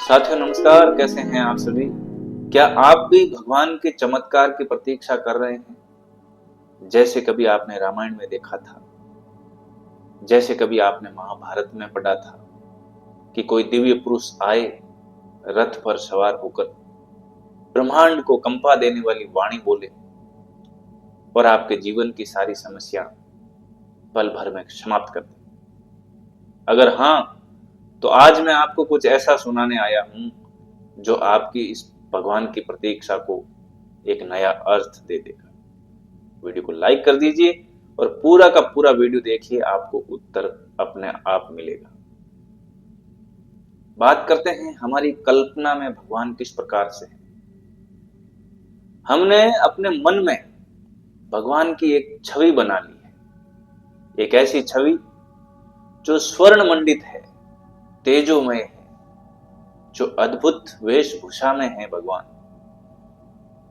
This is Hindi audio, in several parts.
साथियों नमस्कार, कैसे हैं आप सभी। क्या आप भी भगवान के चमत्कार की प्रतीक्षा कर रहे हैं, जैसे कभी आपने रामायण में देखा था, जैसे कभी आपने महाभारत में पढ़ा था कि कोई दिव्य पुरुष आए रथ पर सवार होकर, ब्रह्मांड को कंपा देने वाली वाणी बोले और आपके जीवन की सारी समस्या पल भर में समाप्त कर दे। अगर हाँ, तो आज मैं आपको कुछ ऐसा सुनाने आया हूं जो आपकी इस भगवान की प्रतीक्षा को एक नया अर्थ दे देगा। वीडियो को लाइक कर दीजिए और पूरा का पूरा वीडियो देखिए, आपको उत्तर अपने आप मिलेगा। बात करते हैं हमारी कल्पना में भगवान किस प्रकार से है। हमने अपने मन में भगवान की एक छवि बना ली है, एक ऐसी छवि जो स्वर्ण मंडित है, तेजोमय है, जो अद्भुत वेशभूषा में है। भगवान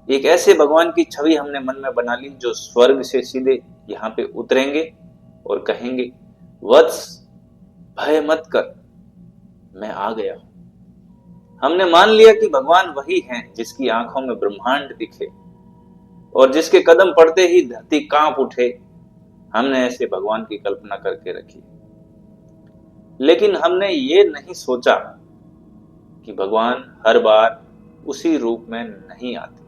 एक ऐसे भगवान की छवि हमने मन में बना ली जो स्वर्ग से सीधे यहाँ पे उतरेंगे और कहेंगे, वत्स भय मत कर, मैं आ गया हूं। हमने मान लिया कि भगवान वही हैं जिसकी आंखों में ब्रह्मांड दिखे और जिसके कदम पड़ते ही धरती कांप उठे। हमने ऐसे भगवान की कल्पना करके रखी, लेकिन हमने ये नहीं सोचा कि भगवान हर बार उसी रूप में नहीं आते।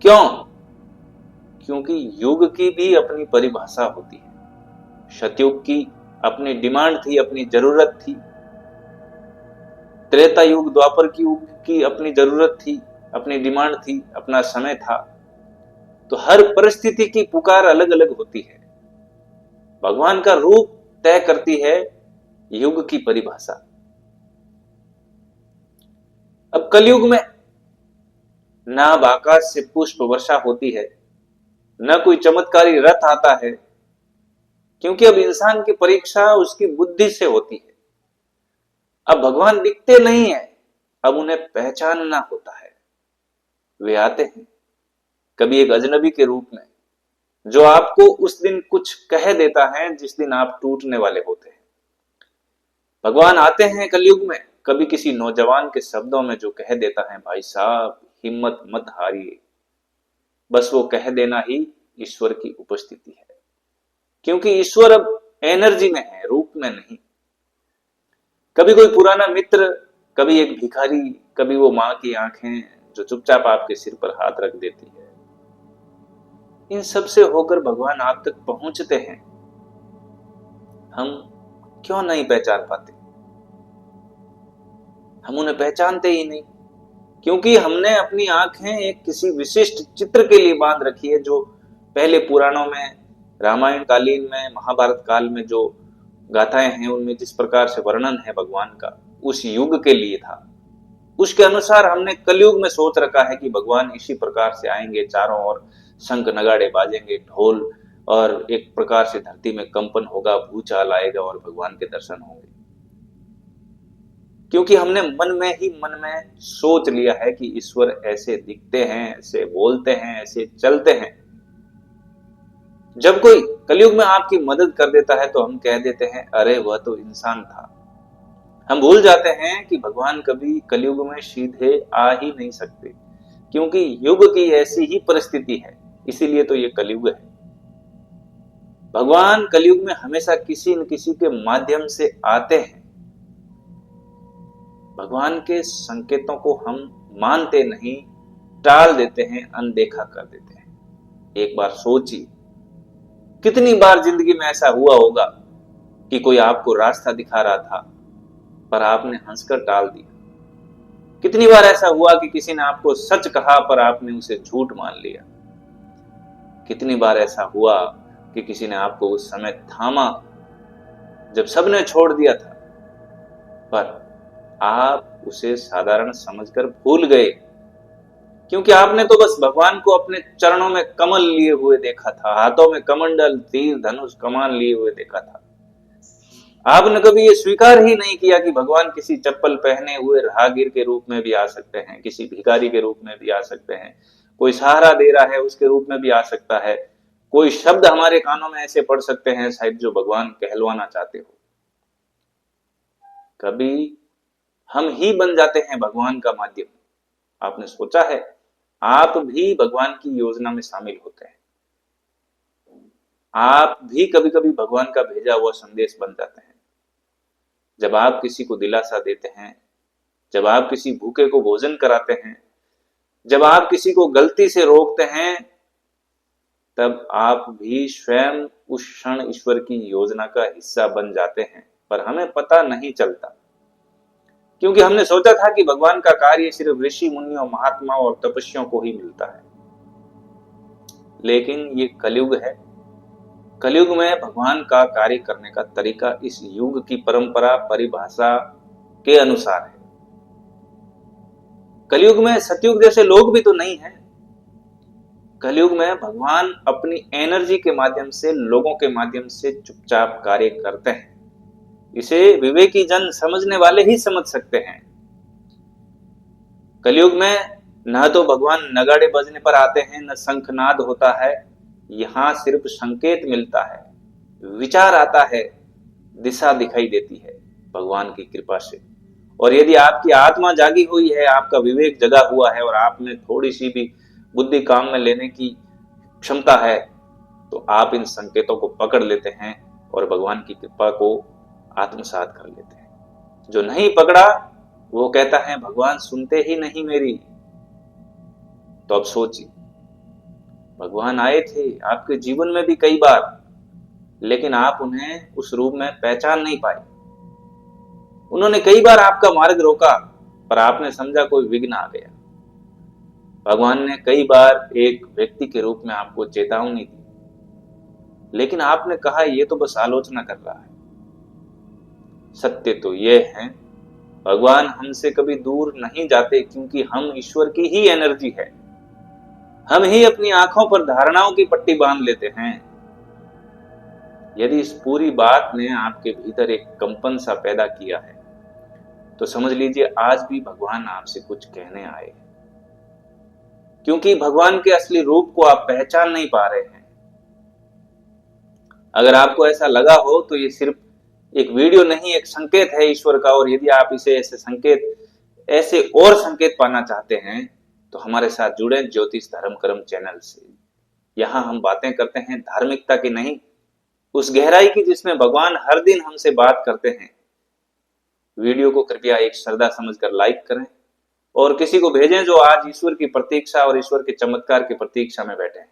क्यों? क्योंकि युग की भी अपनी परिभाषा होती है। सतयुग की अपनी डिमांड थी, अपनी जरूरत थी। त्रेता युग, द्वापर की युग की अपनी जरूरत थी, अपनी डिमांड थी, अपना समय था। तो हर परिस्थिति की पुकार अलग अलग होती है। भगवान का रूप तय करती है युग की परिभाषा। अब कलयुग में ना अब आकाश से पुष्प वर्षा होती है, न कोई चमत्कारी रथ आता है, क्योंकि अब इंसान की परीक्षा उसकी बुद्धि से होती है। अब भगवान दिखते नहीं है, अब उन्हें पहचानना होता है। वे आते हैं कभी एक अजनबी के रूप में, जो आपको उस दिन कुछ कह देता है जिस दिन आप टूटने वाले होते हैं। भगवान आते हैं कलयुग में कभी किसी नौजवान के शब्दों में, जो कह देता है, भाई साहब हिम्मत मत हारिए। बस वो कह देना ही ईश्वर की उपस्थिति है, क्योंकि ईश्वर अब एनर्जी में है, रूप में नहीं। कभी कोई पुराना मित्र, कभी एक भिखारी, कभी वो मां की आंखें जो चुपचाप आपके सिर पर हाथ रख देती है। इन सब से होकर भगवान आप तक पहुंचते हैं। हम क्यों नहीं पहचान पाते? हम उन्हें पहचानते ही नहीं, क्योंकि हमने अपनी आंखें एक किसी विशिष्ट चित्र के लिए बांध रखी है, जो पहले पुराणों में, रामायण कालीन में, महाभारत काल में जो गाथाएं हैं उनमें जिस प्रकार से वर्णन है भगवान का, उस युग के लिए था। उसके अनुसार हमने कलयुग में सोच रखा है कि भगवान इसी प्रकार से आएंगे, चारों ओर शंख नगाड़े बाजेंगे, ढोल, और एक प्रकार से धरती में कंपन होगा, भूचाल आएगा और भगवान के दर्शन होंगे। क्योंकि हमने मन में सोच लिया है कि ईश्वर ऐसे दिखते हैं, ऐसे बोलते हैं, ऐसे चलते हैं। जब कोई कलयुग में आपकी मदद कर देता है तो हम कह देते हैं, अरे वह तो इंसान था। हम भूल जाते हैं कि भगवान कभी कलयुग में सीधे आ ही नहीं सकते, क्योंकि युग की ऐसी ही परिस्थिति है, इसीलिए तो ये कलयुग है। भगवान कलयुग में हमेशा किसी न किसी के माध्यम से आते हैं। भगवान के संकेतों को हम मानते नहीं, टाल देते हैं, अनदेखा कर देते हैं। एक बार सोचिए, कितनी बार जिंदगी में ऐसा हुआ होगा कि कोई आपको रास्ता दिखा रहा था पर आपने हंसकर टाल दिया। कितनी बार ऐसा हुआ कि किसी ने आपको सच कहा पर आपने उसे झूठ मान लिया। कितनी बार ऐसा हुआ कि किसी ने आपको उस समय थामा जब सबने छोड़ दिया था, पर आप उसे साधारण समझकर भूल गए, क्योंकि आपने तो बस भगवान को अपने चरणों में कमल लिए हुए देखा था, हाथों में कमंडल, तीर, धनुष, कमान लिए हुए देखा था। आपने कभी ये स्वीकार ही नहीं किया कि भगवान किसी चप्पल पहने हुए राहगीर के रूप में भी आ सकते हैं, किसी भिखारी के रूप में भी आ सकते हैं, कोई सहारा दे रहा है उसके रूप में भी आ सकता है, कोई शब्द हमारे कानों में ऐसे पड़ सकते हैं शायद जो भगवान कहलवाना चाहते हो। कभी हम ही बन जाते हैं भगवान का माध्यम। आपने सोचा है, आप भी भगवान की योजना में शामिल होते हैं। आप भी कभी कभी भगवान का भेजा हुआ संदेश बन जाते हैं। जब आप किसी को दिलासा देते हैं, जब आप किसी भूखे को भोजन कराते हैं, जब आप किसी को गलती से रोकते हैं, तब आप भी स्वयं उस क्षण ईश्वर की योजना का हिस्सा बन जाते हैं, पर हमें पता नहीं चलता, क्योंकि हमने सोचा था कि भगवान का कार्य सिर्फ ऋषि मुनियों, महात्माओं और तपस्वियों को ही मिलता है। लेकिन ये कलयुग है। कलयुग में भगवान का कार्य करने का तरीका इस युग की परंपरा, परिभाषा के अनुसार है। कलयुग में सतयुग जैसे लोग भी तो नहीं हैं। कलयुग में भगवान अपनी एनर्जी के माध्यम से, लोगों के माध्यम से चुपचाप कार्य करते हैं। इसे विवेकी जन, समझने वाले ही समझ सकते हैं। कलयुग में न तो भगवान नगाड़े बजने पर आते हैं, न शंखनाद होता है। यहां सिर्फ संकेत मिलता है, विचार आता है, दिशा दिखाई देती है भगवान की कृपा से। और यदि आपकी आत्मा जागी हुई है, आपका विवेक जगा हुआ है और आप में थोड़ी सी भी बुद्धि काम में लेने की क्षमता है, तो आप इन संकेतों को पकड़ लेते हैं और भगवान की कृपा को आत्मसात कर लेते हैं। जो नहीं पकड़ा वो कहता है भगवान सुनते ही नहीं मेरी। तो अब सोचिए, भगवान आए थे आपके जीवन में भी कई बार, लेकिन आप उन्हें उस रूप में पहचान नहीं पाए। उन्होंने कई बार आपका मार्ग रोका, पर आपने समझा कोई विघ्न आ गया। भगवान ने कई बार एक व्यक्ति के रूप में आपको चेतावनी दी, लेकिन आपने कहा ये तो बस आलोचना कर रहा है। सत्य तो यह है, भगवान हमसे कभी दूर नहीं जाते, क्योंकि हम ईश्वर की ही एनर्जी है। हम ही अपनी आंखों पर धारणाओं की पट्टी बांध लेते हैं। यदि इस पूरी बात ने आपके भीतर एक कंपन सा पैदा किया है, तो समझ लीजिए आज भी भगवान आपसे कुछ कहने आए हैं, क्योंकि भगवान के असली रूप को आप पहचान नहीं पा रहे हैं। अगर आपको ऐसा लगा हो तो ये सिर्फ एक वीडियो नहीं, एक संकेत है ईश्वर का। और यदि आप इसे ऐसे और संकेत पाना चाहते हैं, तो हमारे साथ जुड़े ज्योतिष धर्म कर्म चैनल से। यहाँ हम बातें करते हैं धार्मिकता की नहीं, उस गहराई की जिसमें भगवान हर दिन हमसे बात करते हैं। वीडियो को कृपया एक श्रद्धा समझकर लाइक करें और किसी को भेजें जो आज ईश्वर की प्रतीक्षा और ईश्वर के चमत्कार की प्रतीक्षा में बैठे हैं।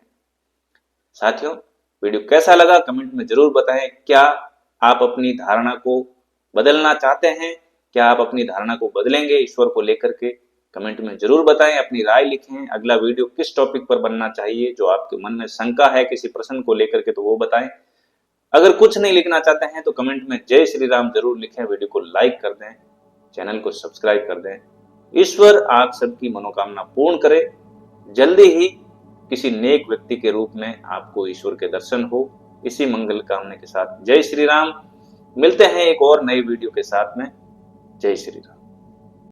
साथियों, वीडियो कैसा लगा कमेंट में जरूर बताएं। क्या आप अपनी धारणा को बदलना चाहते हैं? क्या आप अपनी धारणा को बदलेंगे ईश्वर को लेकर के? कमेंट में जरूर बताएं, अपनी राय लिखें। अगला वीडियो किस टॉपिक पर बनना चाहिए, जो आपके मन में शंका है किसी प्रश्न को लेकर के, तो वो बताएं। अगर कुछ नहीं लिखना चाहते हैं तो कमेंट में जय श्री राम जरूर लिखें। वीडियो को लाइक कर दें, चैनल को सब्सक्राइब कर दें। ईश्वर आप सबकी मनोकामना पूर्ण करे। जल्दी ही किसी नेक व्यक्ति के रूप में आपको ईश्वर के दर्शन हो, इसी मंगल कामना के साथ जय श्री राम। मिलते हैं एक और नई वीडियो के साथ में। जय श्री राम।